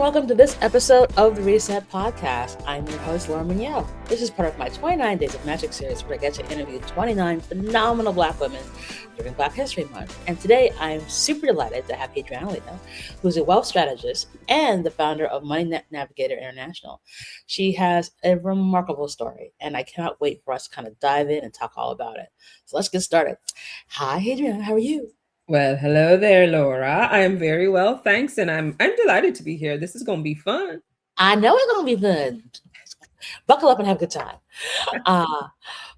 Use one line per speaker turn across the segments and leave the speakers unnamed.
welcome to this episode of the Reset Podcast. I'm your host, Laura Munoz. This is part of my 29 Days of Magic series where I get to interview 29 phenomenal Black women during Black History Month. And today I'm super delighted to have Hadriana Leo, who's a wealth strategist and the founder of Money Navigator International. She has a remarkable story, and I cannot wait for us to kind of dive in and talk all about it. So let's get started. Hi, Hadriana. How are you?
Well, hello there, Laura. I am very well, thanks, and I'm delighted to be here. This is going to be fun.
I know it's going to be fun. Buckle up and have a good time.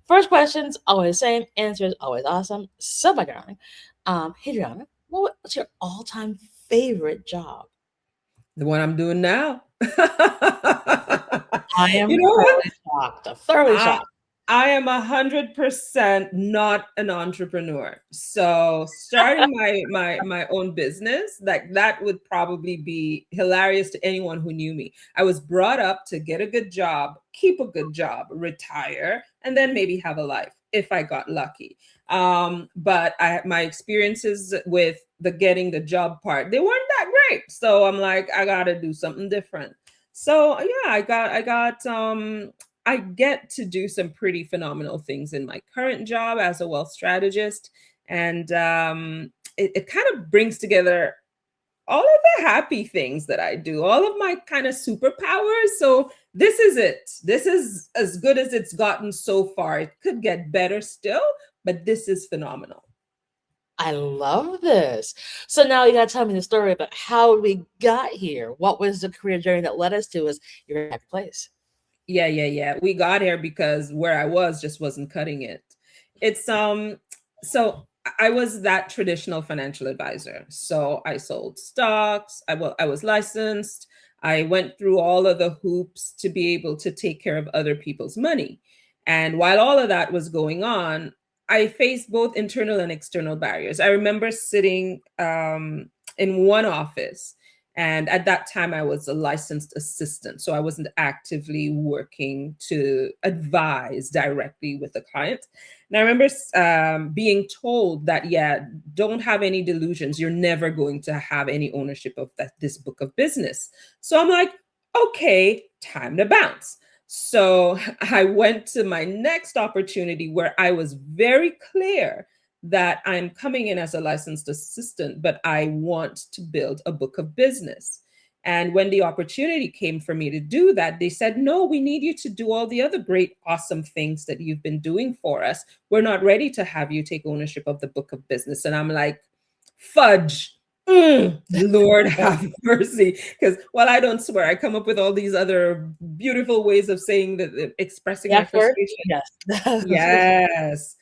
First questions, always the same. Answers, always awesome. So, my darling, Hadriana, what's your all-time favorite job?
The one I'm doing now.
I am
You know what?
thoroughly shocked.
I am 100% not an entrepreneur. So starting my own business, that would probably be hilarious to anyone who knew me. I was brought up to get a good job, keep a good job, retire, and then maybe have a life if I got lucky. But my experiences with the getting the job part, they weren't that great. So I'm like, I gotta do something different. So yeah, I get to do some pretty phenomenal things in my current job as a wealth strategist. And it kind of brings together all of the happy things that I do, all of my kind of superpowers. So this is it. This is as good as it's gotten so far. It could get better still, but this is phenomenal.
I love this. So now you got to tell me the story about how we got here. What was the career journey that led us to? Is your happy place?
Yeah. We got here because where I was just wasn't cutting it. It's so I was that traditional financial advisor. So I sold stocks. I was licensed. I went through all of the hoops to be able to take care of other people's money. And while all of that was going on, I faced both internal and external barriers. I remember sitting in one office, and at that time, I was a licensed assistant. So I wasn't actively working to advise directly with the client. And I remember being told that, yeah, don't have any delusions. You're never going to have any ownership of this book of business. So I'm like, okay, time to bounce. So I went to my next opportunity where I was very clear that I'm coming in as a licensed assistant, but I want to build a book of business. And when the opportunity came for me to do that, they said, no, we need you to do all the other great, awesome things that you've been doing for us. We're not ready to have you take ownership of the book of business. And I'm like, fudge. Lord have mercy. Because while I don't swear, I come up with all these other beautiful ways of saying that, expressing my frustration.
Yes.
Yes.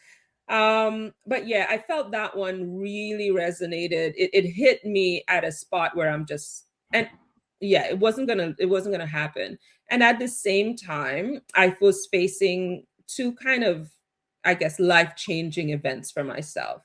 But yeah, I felt that one really resonated. It hit me at a spot where I'm just, and yeah, it wasn't gonna happen. And at the same time, I was facing two kind of, I guess, life-changing events for myself.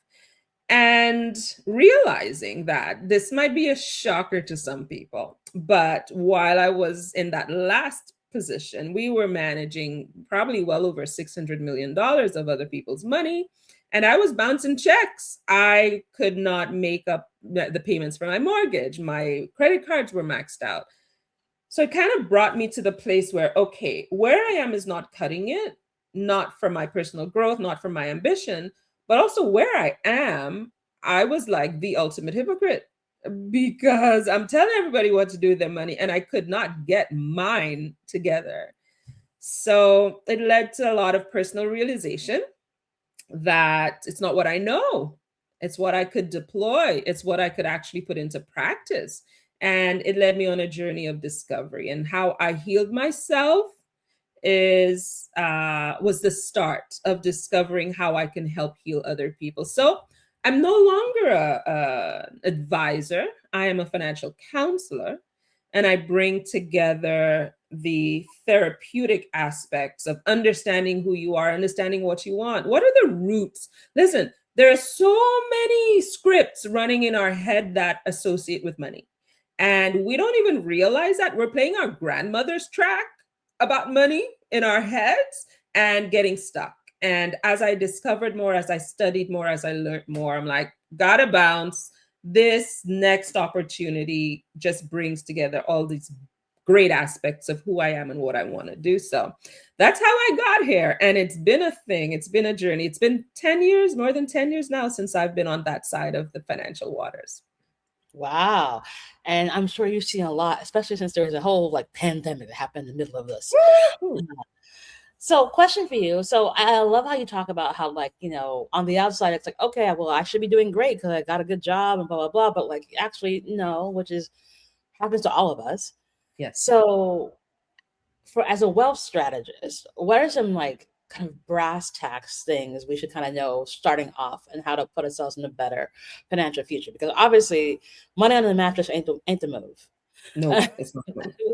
And realizing that this might be a shocker to some people, but while I was in that last position, we were managing probably well over $600 million of other people's money. And I was bouncing checks. I could not make up the payments for my mortgage. My credit cards were maxed out. So it kind of brought me to the place where, okay, where I am is not cutting it, not for my personal growth, not for my ambition, but also where I am, I was like the ultimate hypocrite because I'm telling everybody what to do with their money and I could not get mine together. So it led to a lot of personal realization that it's not what I know, it's what I could deploy, it's what I could actually put into practice. And it led me on a journey of discovery, and how I healed myself was the start of discovering how I can help heal other people. So I'm no longer a advisor. I am a financial counselor, and I bring together the therapeutic aspects of understanding who you are, understanding what you want. What are the roots? Listen, there are so many scripts running in our head that associate with money. And we don't even realize that we're playing our grandmother's track about money in our heads and getting stuck. And as I discovered more, as I studied more, as I learned more, I'm like, gotta bounce. this next opportunity just brings together all these great aspects of who I am and what I want to do. So that's how I got here. And it's been a thing. It's been a journey. It's been 10 years, more than 10 years now since I've been on that side of the financial waters.
Wow. And I'm sure you've seen a lot, especially since there was a whole like pandemic that happened in the middle of this.
Woo!
So, question for you. So, I love how you talk about how, like, on the outside, it's like, okay, well, I should be doing great because I got a good job and blah, blah, blah. But, like, actually, no, which is happens to all of us.
Yes.
So, as a wealth strategist, what are some like kind of brass tacks things we should kind of know starting off and how to put ourselves in a better financial future? Because obviously, money on the mattress ain't the move.
No, it's not.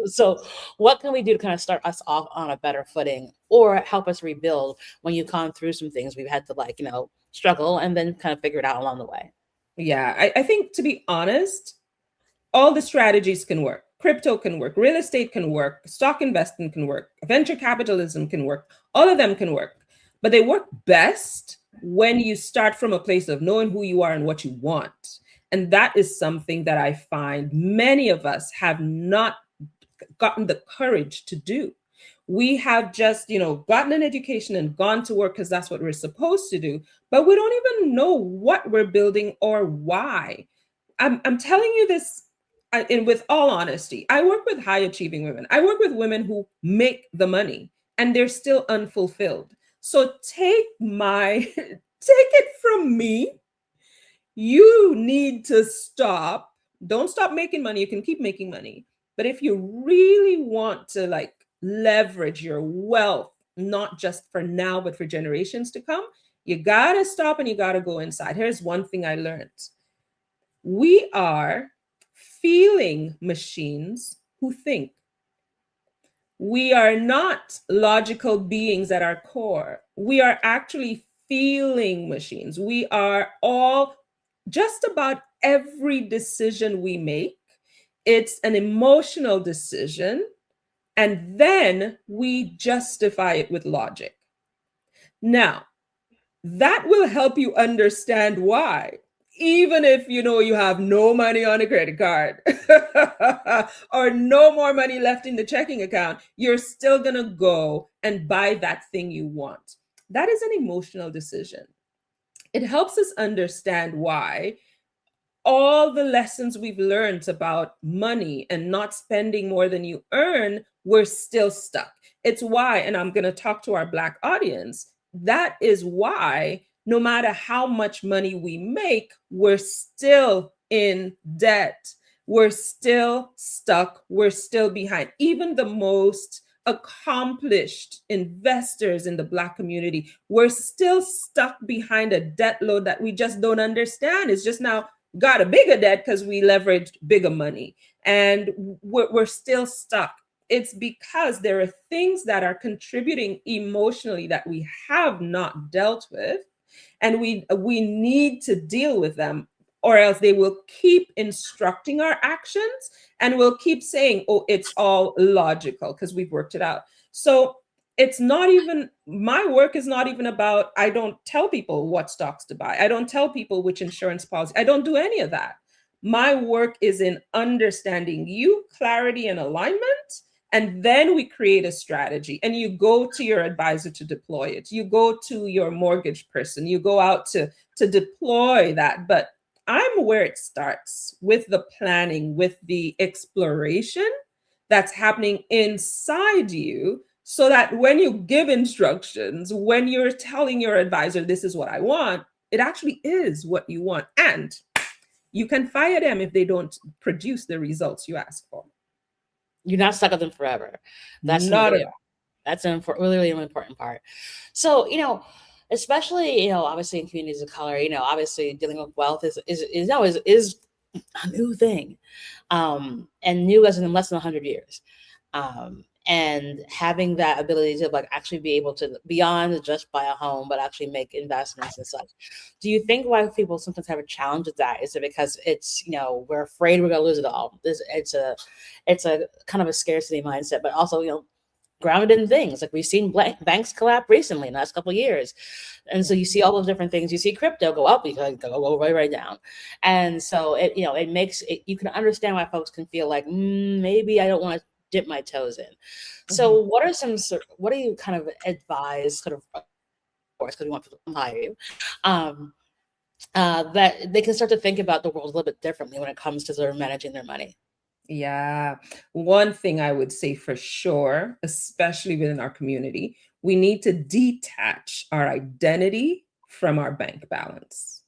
So, what can we do to kind of start us off on a better footing or help us rebuild when you've gone through some things we've had to, like, struggle and then kind of figure it out along the way?
Yeah, I think, to be honest, all the strategies can work. Crypto can work, real estate can work, stock investing can work, venture capitalism can work. All of them can work, but they work best when you start from a place of knowing who you are and what you want. And that is something that I find many of us have not gotten the courage to do. We have just, gotten an education and gone to work because that's what we're supposed to do, but we don't even know what we're building or why. I'm telling you this, and with all honesty, I work with high achieving women. I work with women who make the money and they're still unfulfilled. So take it from me. You need to stop. Don't stop making money. You can keep making money. But if you really want to like leverage your wealth, not just for now, but for generations to come, you got to stop and you got to go inside. Here's one thing I learned. We are feeling machines who think. We are not logical beings at our core. We are actually feeling machines. We are all, just about every decision we make, it's an emotional decision, and then we justify it with logic. Now, that will help you understand why. Even if you have no money on a credit card or no more money left in the checking account, you're still going to go and buy that thing you want. That is an emotional decision. It helps us understand why all the lessons we've learned about money and not spending more than you earn, we're still stuck. It's why, and I'm going to talk to our Black audience, that is why no matter how much money we make, we're still in debt. We're still stuck. We're still behind. Even the most accomplished investors in the Black community, we're still stuck behind a debt load that we just don't understand. It's just now got a bigger debt because we leveraged bigger money, and we're still stuck. It's because there are things that are contributing emotionally that we have not dealt with, and we need to deal with them, or else they will keep instructing our actions and we'll keep saying, oh, it's all logical because we've worked it out. So it's not even, my work is not even about, I don't tell people what stocks to buy. I don't tell people which insurance policy. I don't do any of that. My work is in understanding you, clarity and alignment. And then we create a strategy, and you go to your advisor to deploy it. You go to your mortgage person, you go out to deploy that. But I'm where it starts, with the planning, with the exploration that's happening inside you, so that when you give instructions, when you're telling your advisor, this is what I want, it actually is what you want. And you can fire them if they don't produce the results you ask for.
You're not stuck with them forever. That's
Not at all.
That's an really, really important part. So, especially, obviously in communities of color, obviously dealing with wealth is a new thing. And new as in less than 100 years. And having that ability to like actually be able to, beyond just buy a home, but actually make investments and such. Do you think why people sometimes have a challenge with that? Is it because it's, we're afraid we're going to lose it all? It's a kind of a scarcity mindset, but also, grounded in things. Like we've seen banks collapse recently in the last couple of years. And so you see all those different things. You see crypto go up, you can go right down. And so it, it makes it, you can understand why folks can feel like, maybe I don't want to dip my toes in. So what do you kind of advise, sort of course, because we want people to hire you, that they can start to think about the world a little bit differently when it comes to sort of managing their money?
Yeah. One thing I would say for sure, especially within our community, we need to detach our identity from our bank balance.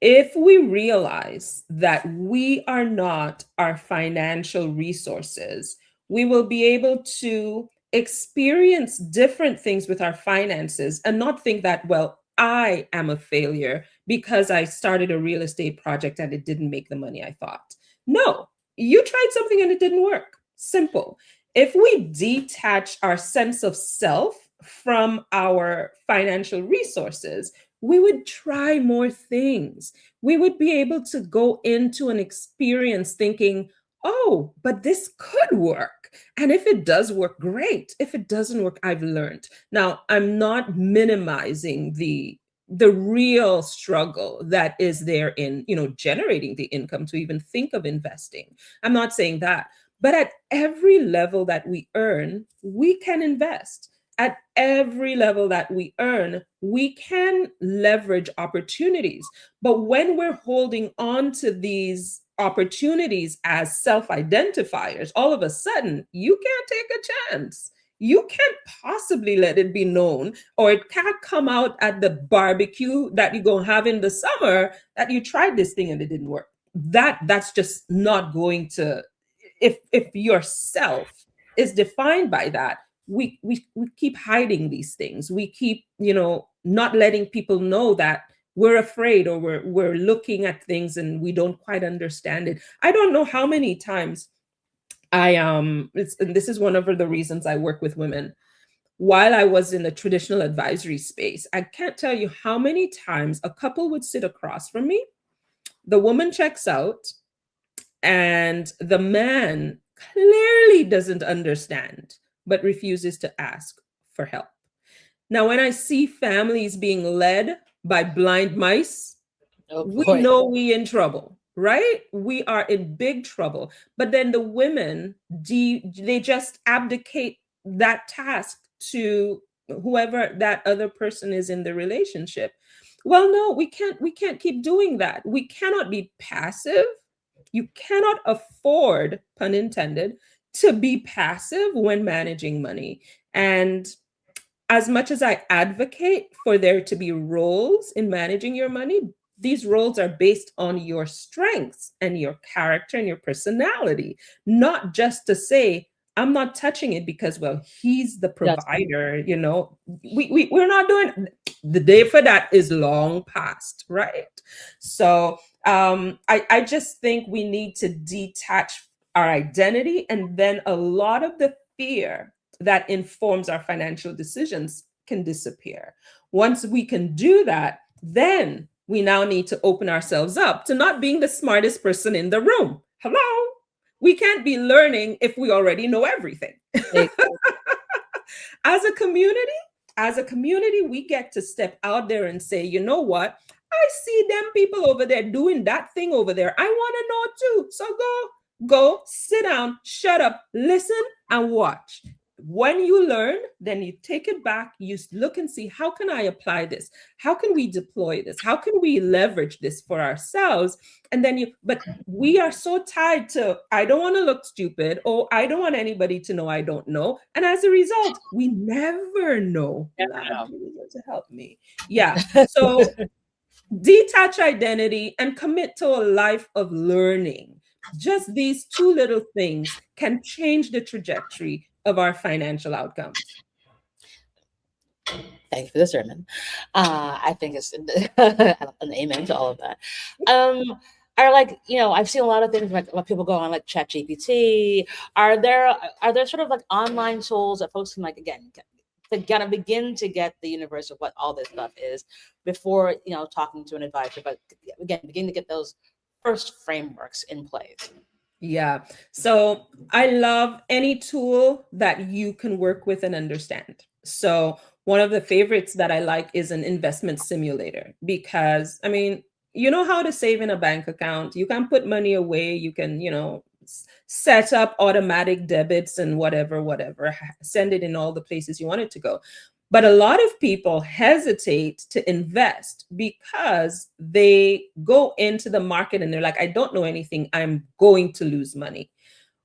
If we realize that we are not our financial resources, we will be able to experience different things with our finances and not think that, well, I am a failure because I started a real estate project and it didn't make the money I thought. No, you tried something and it didn't work. Simple. If we detach our sense of self from our financial resources, we would try more things. We would be able to go into an experience thinking, oh, but this could work. And if it does work, great. If it doesn't work, I've learned. Now, I'm not minimizing the real struggle that is there in, generating the income to even think of investing. I'm not saying that. But at every level that we earn, we can invest. At every level that we earn, we can leverage opportunities. But when we're holding on to these opportunities as self-identifiers, all of a sudden, you can't take a chance. You can't possibly let it be known, or it can't come out at the barbecue that you're going to have in the summer that you tried this thing and it didn't work. That's just not going to, if yourself is defined by that, we keep hiding these things. We keep, not letting people know that we're afraid, or we're looking at things and we don't quite understand it. I don't know how many times and this is one of the reasons I work with women. While I was in the traditional advisory space, I can't tell you how many times a couple would sit across from me. The woman checks out and the man clearly doesn't understand, but refuses to ask for help. Now, when I see families being led by blind mice, we know we in trouble, right? We are in big trouble. But then the women, they just abdicate that task to whoever that other person is in the relationship. Well, no, we can't keep doing that. We cannot be passive. You cannot afford, pun intended, to be passive when managing money. And as much as I advocate for there to be roles in managing your money, these roles are based on your strengths and your character and your personality, not just to say, I'm not touching it because, well, he's the provider, we're not doing, the day for that is long past, right? So I just think we need to detach our identity, and then a lot of the fear that informs our financial decisions can disappear. Once we can do that, then we now need to open ourselves up to not being the smartest person in the room. Hello? We can't be learning if we already know everything. As a community, we get to step out there and say, you know what? I see them people over there doing that thing over there. I want to know too. So go, sit down, shut up, listen, and watch. When you learn, then you take it back, you look and see, how can I apply this? How can we deploy this? How can we leverage this for ourselves? And then but we are so tied to, I don't want to look stupid, or I don't want anybody to know I don't know. And as a result, we never know. To help me. Yeah. So detach identity and commit to a life of learning. Just these two little things can change the trajectory of our financial outcomes.
Thank you for the sermon. I think it's an amen to all of that. Are I've seen a lot of things like people go on like Chat GPT. Are there sort of like online tools that folks can again to kind of begin to get the universe of what all this stuff is before talking to an advisor, but again begin to get those first frameworks in place?
Yeah. So I love any tool that you can work with and understand. So one of the favorites that I like is an investment simulator because, I mean, you know how to save in a bank account. You can put money away. You can, set up automatic debits and whatever, send it in all the places you want it to go. But a lot of people hesitate to invest because they go into the market and they're like, I don't know anything. I'm going to lose money.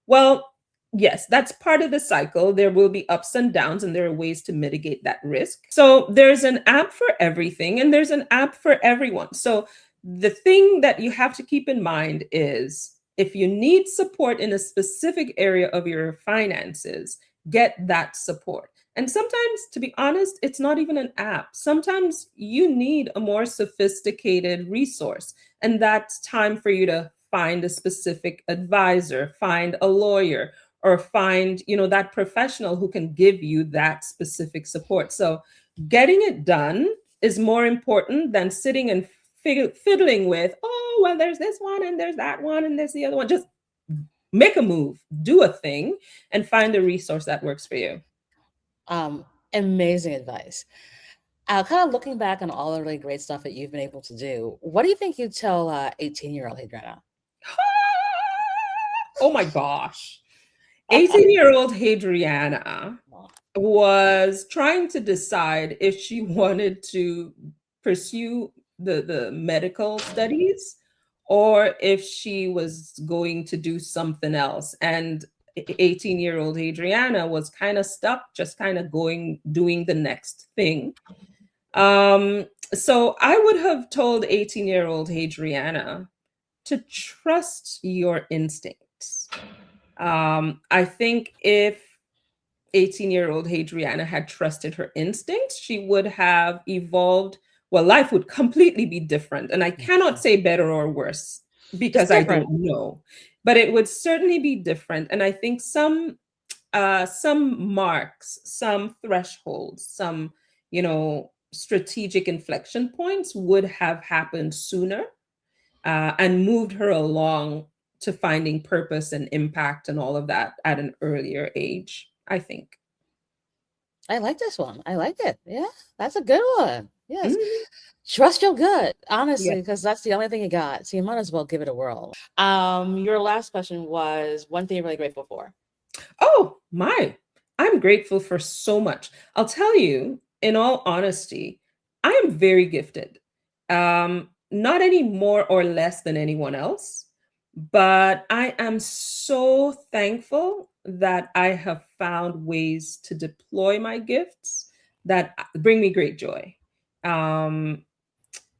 Well, yes, that's part of the cycle. There will be ups and downs, and there are ways to mitigate that risk. So there's an app for everything, and there's an app for everyone. So the thing that you have to keep in mind is if you need support in a specific area of your finances, get that support. And sometimes, to be honest, it's not even an app. Sometimes you need a more sophisticated resource, and that's time for you to find a specific advisor, find a lawyer, or find, that professional who can give you that specific support. So getting it done is more important than sitting and fiddling with, oh, well, there's this one and there's that one and there's the other one. Just make a move, do a thing, and find the resource that works for you.
Amazing advice. Kind of looking back on all the really great stuff that you've been able to do, what do you think you'd tell 18-year-old Hadriana?
Oh my gosh. 18-year-old Hadriana was trying to decide if she wanted to pursue the medical studies or if she was going to do something else. And 18-year-old Hadriana was kind of stuck, just kind of doing the next thing. So I would have told 18-year-old Hadriana to trust your instincts. I think if 18-year-old Hadriana had trusted her instincts, she would have evolved. Well, life would completely be different. And I cannot say better or worse because I don't know, but it would certainly be different. And I think some marks, some thresholds, some, strategic inflection points would have happened sooner and moved her along to finding purpose and impact and all of that at an earlier age, I think.
I like this one. I like it. Yeah, that's a good one. Yes.
Mhm.
Trust your gut, honestly,
Yeah.
because that's the only thing you got. So you might as well give it a whirl. Your last question was one thing you're really grateful for.
Oh, my. I'm grateful for so much. I'll tell you, in all honesty, I am very gifted. Not any more or less than anyone else, but I am so thankful that I have found ways to deploy my gifts that bring me great joy. Um,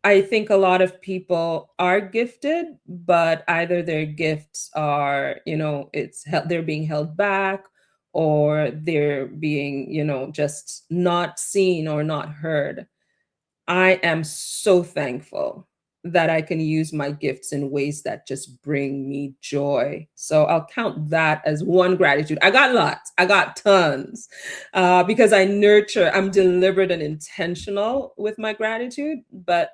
I think a lot of people are gifted, but either their gifts are, they're being held back or they're being, just not seen or not heard. I am so thankful that I can use my gifts in ways that just bring me joy. So I'll count that as one gratitude. I got lots, I got tons, because I'm deliberate and intentional with my gratitude. But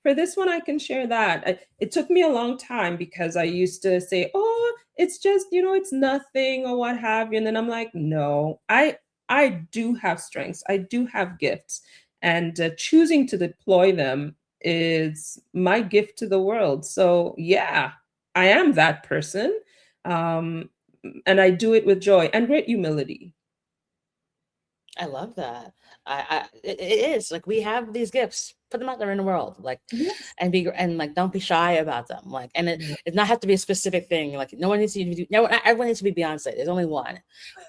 for this one, I can share that. It took me a long time because I used to say, oh, it's just, it's nothing or what have you. And then I'm like, no, I do have strengths, I do have gifts, and choosing to deploy them is my gift to the world. So yeah, I am that person, um, and I do it with joy and great humility.
I love that. It is like we have these gifts. Put them out there in the world, like,
Yes.
and like don't be shy about them. Like, and it not have to be a specific thing. Like, no one needs to be, no, not everyone needs to be Beyonce. There's only one.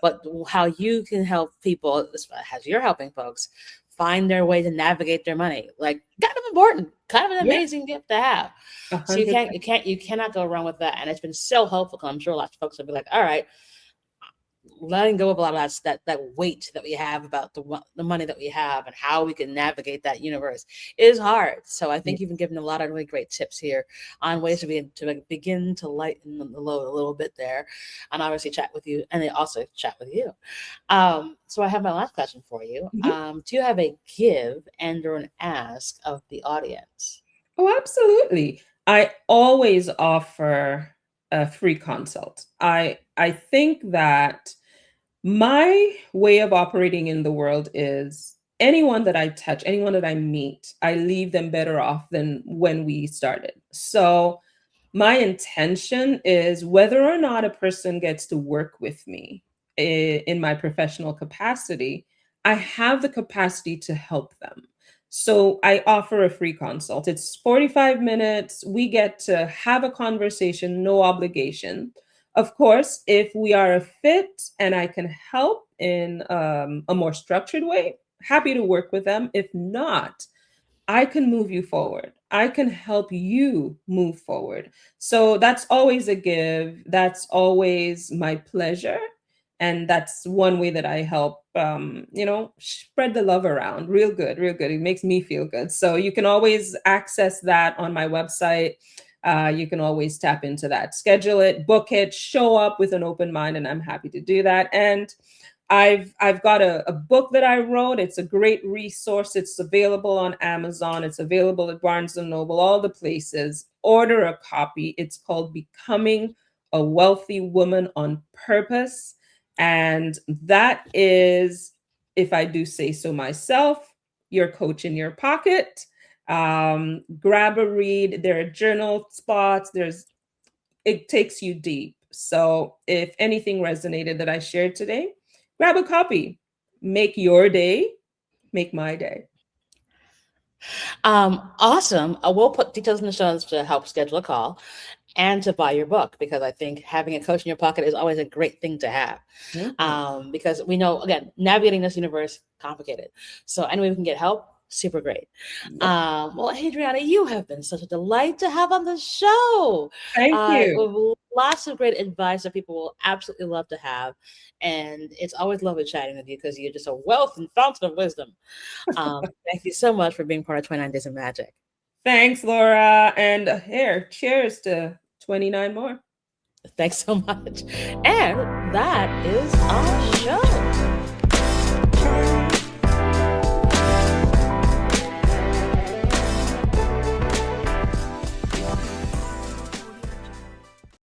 But how you can help people, as you're helping folks, find their way to navigate their money, like kind of important, kind of an
Yeah,
amazing gift to have. So
100.
you cannot go wrong with that. And it's been so helpful. I'm sure lots of folks will be like, all right, letting go of a lot of that weight that we have about the money that we have and how we can navigate that universe is hard. So I
Yeah.
think you've been given a lot of really great tips here on ways to begin to lighten the load a little bit there, and obviously chat with you, and they also chat with you. So I have my last question for you.
Mhm.
Do you have a give and or an ask of the audience?
Oh, absolutely. I always offer a free consult. I think that my way of operating in the world is anyone that I touch, anyone that I meet, I leave them better off than when we started. So my intention is whether or not a person gets to work with me in my professional capacity, I have the capacity to help them. So I offer a free consult. It's 45 minutes. We get to have a conversation, no obligation. Of course, if we are a fit and I can help in a more structured way, happy to work with them. If not, I can move you forward. I can help you move forward. So that's always a give. That's always my pleasure. And that's one way that I help, spread the love around. Real good, real good. It makes me feel good. So you can always access that on my website. You can always tap into that, schedule it, book it, show up with an open mind, and I'm happy to do that. And I've got a book that I wrote. It's a great resource. It's available on Amazon. It's available at Barnes and Noble, all the places. Order a copy. It's called Becoming a Wealthy Woman on Purpose. And that is, if I do say so myself, your coach in your pocket. Grab a read. There are journal spots. It takes you deep. So if anything resonated that I shared today, grab a copy. Make your day, make my day.
Awesome. We'll put details in the show notes to help schedule a call and to buy your book, because I think having a coach in your pocket is always a great thing to have. Because we know, again, navigating this universe, complicated. So any way we can get help, super great. Well, Hadriana, you have been such a delight to have on the show.
Thank you.
Lots of great advice that people will absolutely love to have. And it's always lovely chatting with you because you're just a wealth and fountain of wisdom. Thank you so much for being part of 29 Days of Magic.
Thanks, Laura. And here, cheers to 29 more.
Thanks so much. And that is our show.